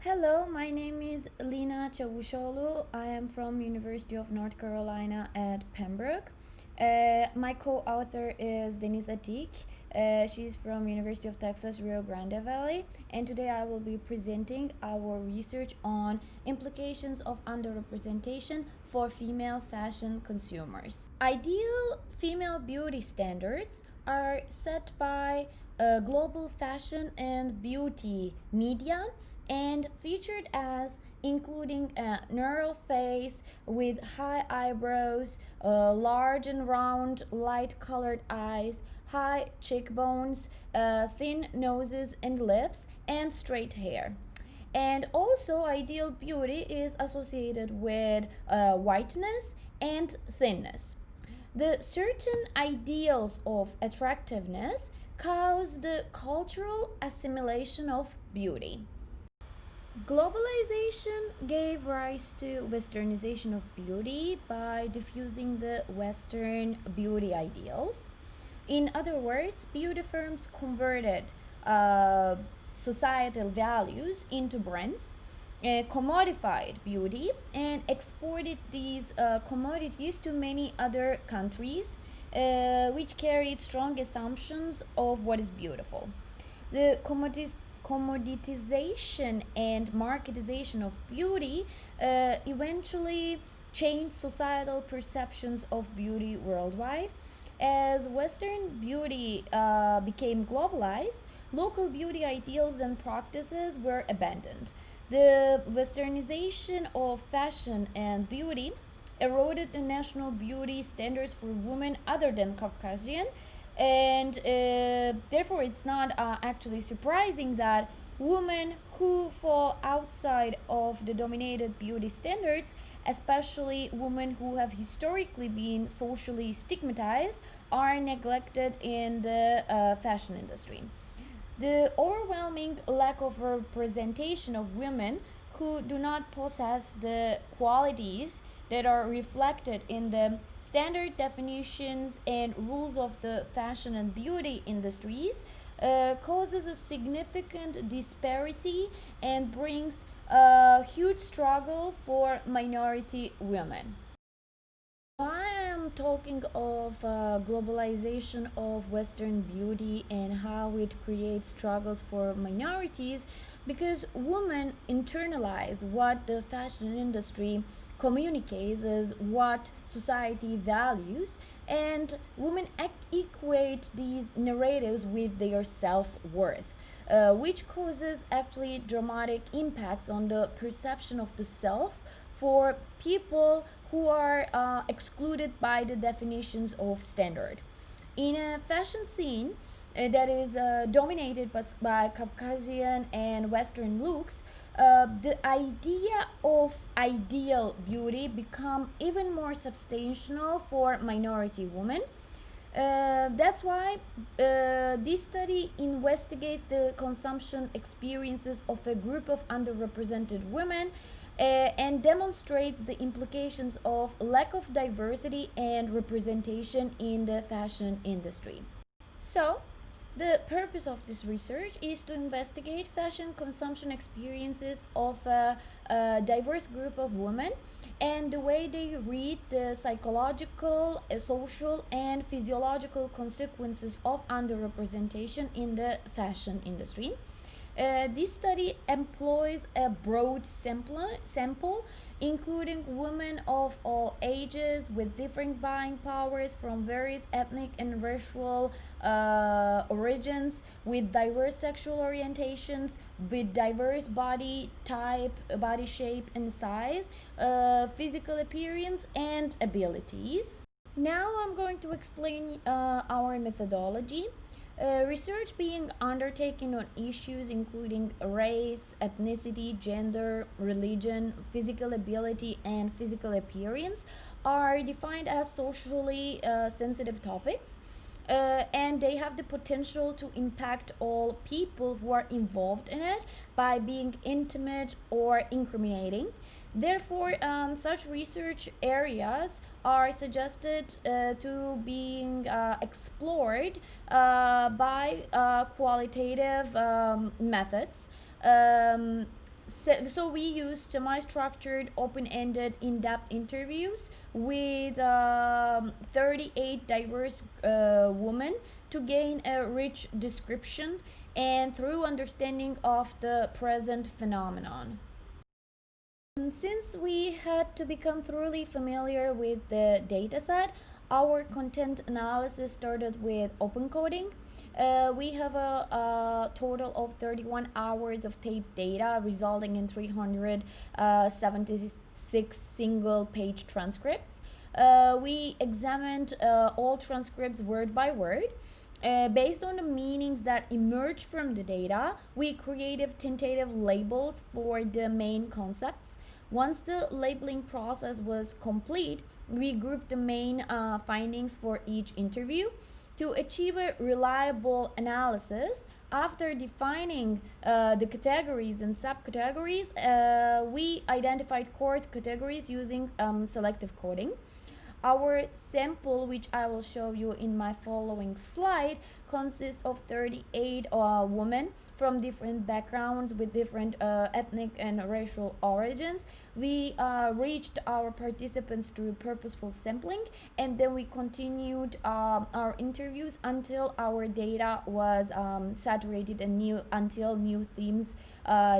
Hello, my name is Lina Çavuşoğlu. I am from University of North Carolina at Pembroke. My co-author is Denise Atik. She's from University of Texas, Rio Grande Valley. And today I will be presenting our research on implications of underrepresentation for female fashion consumers. Ideal female beauty standards are set by global fashion and beauty media and featured as including a narrow face with high eyebrows, large and round light colored eyes, high cheekbones, thin noses and lips, and straight hair. And also, ideal beauty is associated with whiteness and thinness. The certain ideals of attractiveness cause the cultural assimilation of beauty. Globalization gave rise to westernization of beauty by diffusing the Western beauty ideals. In other words, beauty firms converted uh, societal values into brands, commodified beauty, and exported these commodities to many other countries, which carried strong assumptions of what is beautiful. The commoditization and marketization of beauty eventually changed societal perceptions of beauty worldwide. As Western beauty became globalized, local beauty ideals and practices were abandoned. The westernization of fashion and beauty eroded the national beauty standards for women other than Caucasian, and therefore it's not actually surprising that women who fall outside of the dominated beauty standards, especially women who have historically been socially stigmatized, are neglected in the fashion industry. The overwhelming lack of representation of women who do not possess the qualities that are reflected in the standard definitions and rules of the fashion and beauty industries causes a significant disparity and brings a huge struggle for minority women. I am talking of globalization of Western beauty and how it creates struggles for minorities because women internalize what the fashion industry communicates as what society values, and women equate these narratives with their self worth. Which causes actually dramatic impacts on the perception of the self for people who are excluded by the definitions of standard. In a fashion scene that is dominated by Caucasian and Western looks, the idea of ideal beauty become even more substantial for minority women. That's why this study investigates the consumption experiences of a group of underrepresented women and demonstrates the implications of lack of diversity and representation in the fashion industry. So, the purpose of this research is to investigate fashion consumption experiences of a diverse group of women and the way they read the psychological, social, and physiological consequences of underrepresentation in the fashion industry. This study employs a broad sample, including women of all ages with different buying powers from various ethnic and racial origins, with diverse sexual orientations, with diverse body type, body shape, and size, physical appearance, and abilities. Now I'm going to explain our methodology. Research being undertaken on issues including race, ethnicity, gender, religion, physical ability, and physical appearance are defined as socially sensitive topics. And they have the potential to impact all people who are involved in it by being intimate or incriminating. Therefore, such research areas are suggested to being explored by qualitative methods. So we used semi-structured, open-ended, in-depth interviews with 38 diverse women to gain a rich description and through understanding of the present phenomenon. Since we had to become thoroughly familiar with the dataset, our content analysis started with open coding. We have a total of 31 hours of taped data, resulting in 376 single page transcripts. We examined all transcripts word by word. Based on the meanings that emerge from the data, we created tentative labels for the main concepts. Once the labeling process was complete, we grouped the main findings for each interview. To achieve a reliable analysis, after defining the categories and subcategories, we identified core categories using selective coding. Our sample, which I will show you in my following slide, consists of 38 women from different backgrounds with different ethnic and racial origins. We reached our participants through purposeful sampling, and then we continued our interviews until our data was saturated and until new themes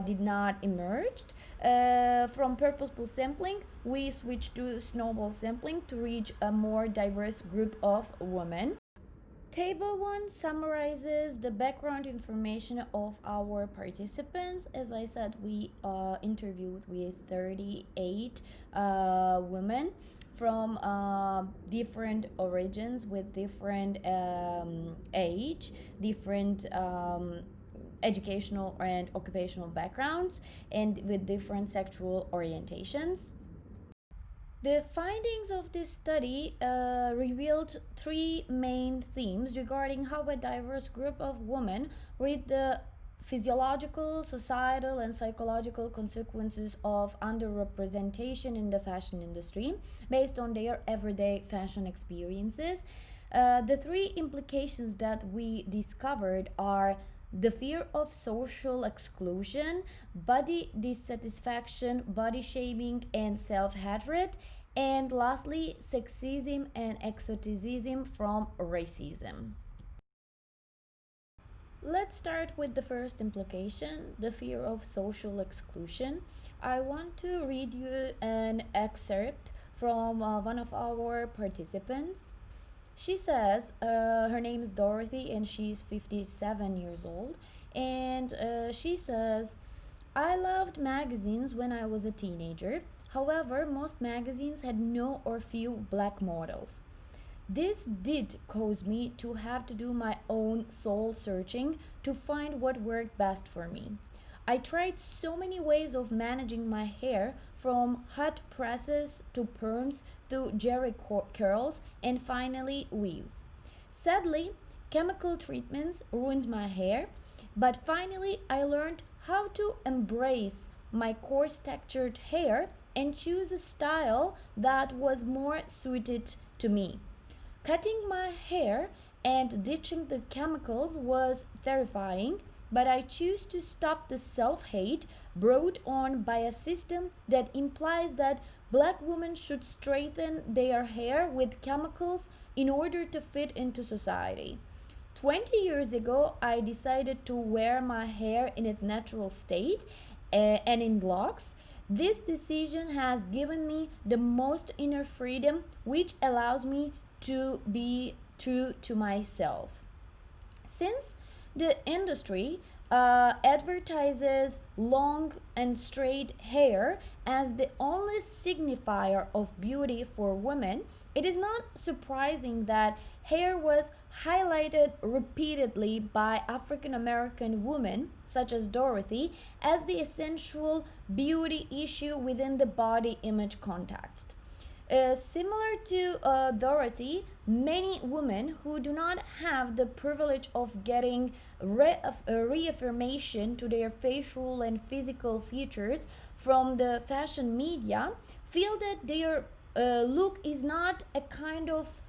did not emerge. From purposeful sampling, we switched to snowball sampling to reach a more diverse group of women. Table 1 summarizes the background information of our participants. As I said, we interviewed with 38 women from different origins with different age, different educational and occupational backgrounds, and with different sexual orientations. The findings of this study revealed three main themes regarding how a diverse group of women read the physiological, societal, and psychological consequences of underrepresentation in the fashion industry based on their everyday fashion experiences. The three implications that we discovered are the fear of social exclusion, body dissatisfaction, body shaming, and self hatred, and lastly, sexism and exoticism from racism. Let's start with the first implication, the fear of social exclusion. I want to read you an excerpt from one of our participants. She says her name is Dorothy and she's 57 years old. And she says, I loved magazines when I was a teenager. However, most magazines had no or few black models. This did cause me to have to do my own soul searching to find what worked best for me. I tried so many ways of managing my hair, from hot presses to perms to jerry curls and finally weaves. Sadly, chemical treatments ruined my hair, but finally I learned how to embrace my coarse textured hair and choose a style that was more suited to me. Cutting my hair and ditching the chemicals was terrifying, but I choose to stop the self hate brought on by a system that implies that black women should straighten their hair with chemicals in order to fit into society. 20 years ago, I decided to wear my hair in its natural state and in locks. This decision has given me the most inner freedom, which allows me to be true to myself. Since the industry advertises long and straight hair as the only signifier of beauty for women, it is not surprising that hair was highlighted repeatedly by African American women, such as Dorothy, as the essential beauty issue within the body image context. Similar to Dorothy, many women who do not have the privilege of getting reaffirmation to their facial and physical features from the fashion media feel that their look is not a kind of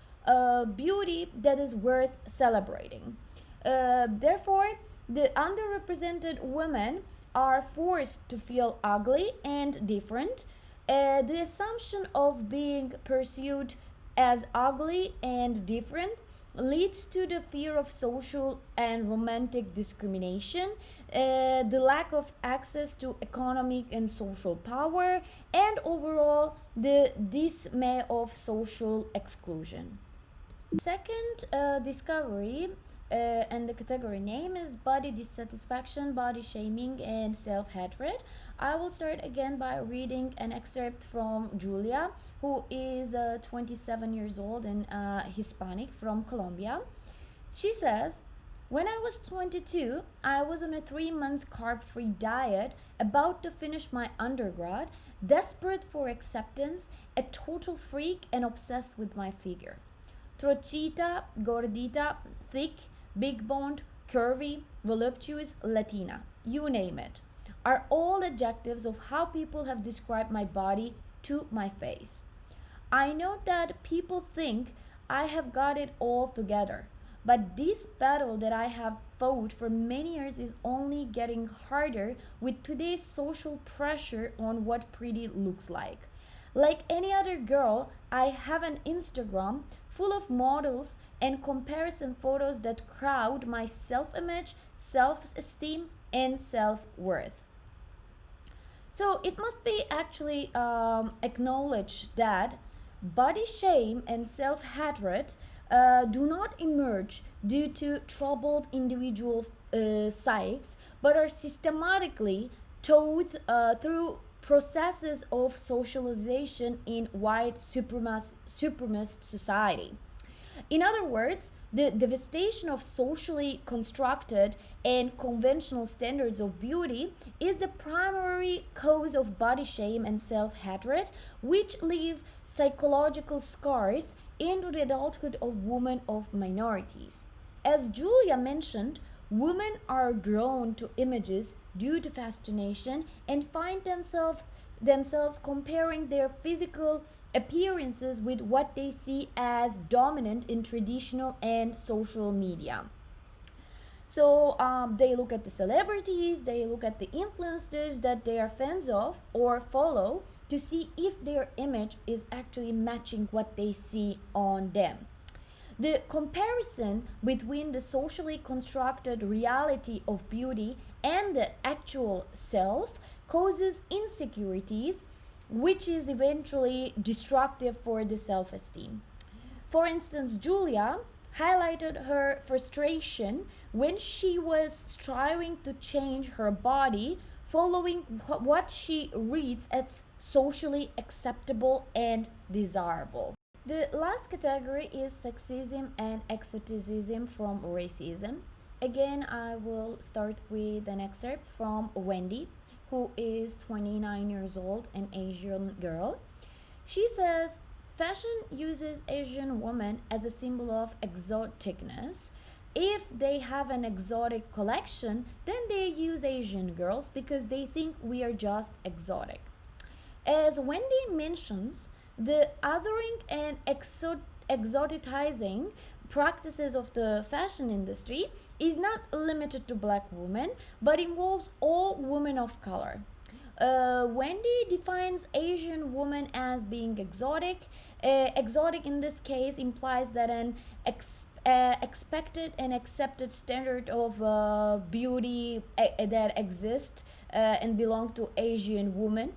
beauty that is worth celebrating. Therefore, the underrepresented women are forced to feel ugly and different. The assumption of being perceived as ugly and different leads to the fear of social and romantic discrimination, the lack of access to economic and social power, and overall the dismay of social exclusion. Second discovery, and the category name is body dissatisfaction, body shaming, and self hatred. I will start again by reading an excerpt from Julia, who is 27 years old and Hispanic from Colombia. She says, when I was 22, I was on a 3 month carb free diet, about to finish my undergrad, desperate for acceptance, a total freak, and obsessed with my figure. Trochita, gordita, thick, big boned, curvy, voluptuous, Latina, you name it, are all adjectives of how people have described my body to my face. I know that people think I have got it all together, but this battle that I have fought for many years is only getting harder with today's social pressure on what pretty looks like. Like any other girl, I have an Instagram full of models and comparison photos that crowd my self image, self esteem, and self worth. So it must be actually acknowledged that body shame and self hatred do not emerge due to troubled individual psyches, but are systematically taught through processes of socialization in white supremacist society. In other words, the devastation of socially constructed and conventional standards of beauty is the primary cause of body shame and self hatred, which leave psychological scars into the adulthood of women of minorities. As Julia mentioned, women are drawn to images due to fascination and find themselves comparing their physical appearances with what they see as dominant in traditional and social media. So they look at the celebrities, they look at the influencers that they are fans of or follow to see if their image is actually matching what they see on them. The comparison between the socially constructed reality of beauty and the actual self causes insecurities, which is eventually destructive for the self esteem. For instance, Julia highlighted her frustration when she was striving to change her body following what she reads as socially acceptable and desirable. The last category is sexism and exoticism from racism. Again, I will start with an excerpt from Wendy, who is 29 years old, an Asian girl. She says, fashion uses Asian women as a symbol of exoticness. If they have an exotic collection, then they use Asian girls because they think we are just exotic. As Wendy mentions, the othering and exoticizing practices of the fashion industry is not limited to black women but involves all women of color. Wendy defines Asian women as being exotic. Exotic in this case implies that an expected and accepted standard of beauty that exists and belong to Asian women,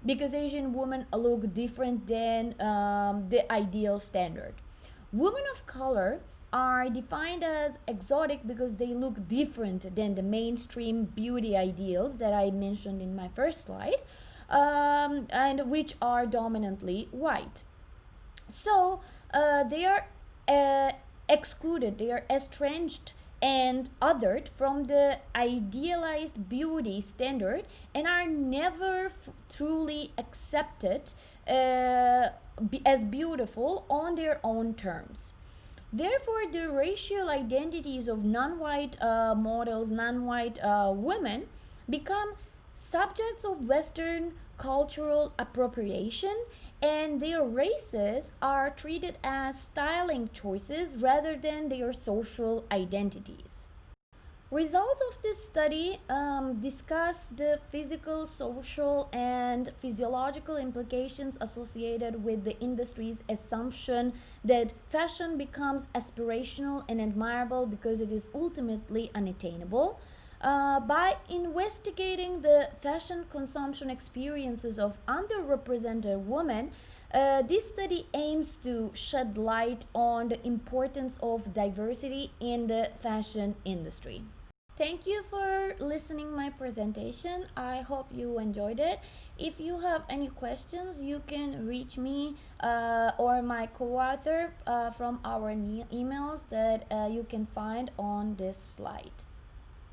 because Asian women look different than the ideal standard. Women of color are defined as exotic because they look different than the mainstream beauty ideals that I mentioned in my first slide, and which are dominantly white. So they are excluded, they are estranged and othered from the idealized beauty standard and are never truly accepted as beautiful on their own terms. Therefore, the racial identities of non white models, non white women become subjects of Western cultural appropriation, and their races are treated as styling choices rather than their social identities. Results of this study discuss the physical, social, and physiological implications associated with the industry's assumption that fashion becomes aspirational and admirable because it is ultimately unattainable. By investigating the fashion consumption experiences of underrepresented women, this study aims to shed light on the importance of diversity in the fashion industry. Thank you for listening my presentation. I hope you enjoyed it. If you have any questions, you can reach me or my co-author from our emails that you can find on this slide.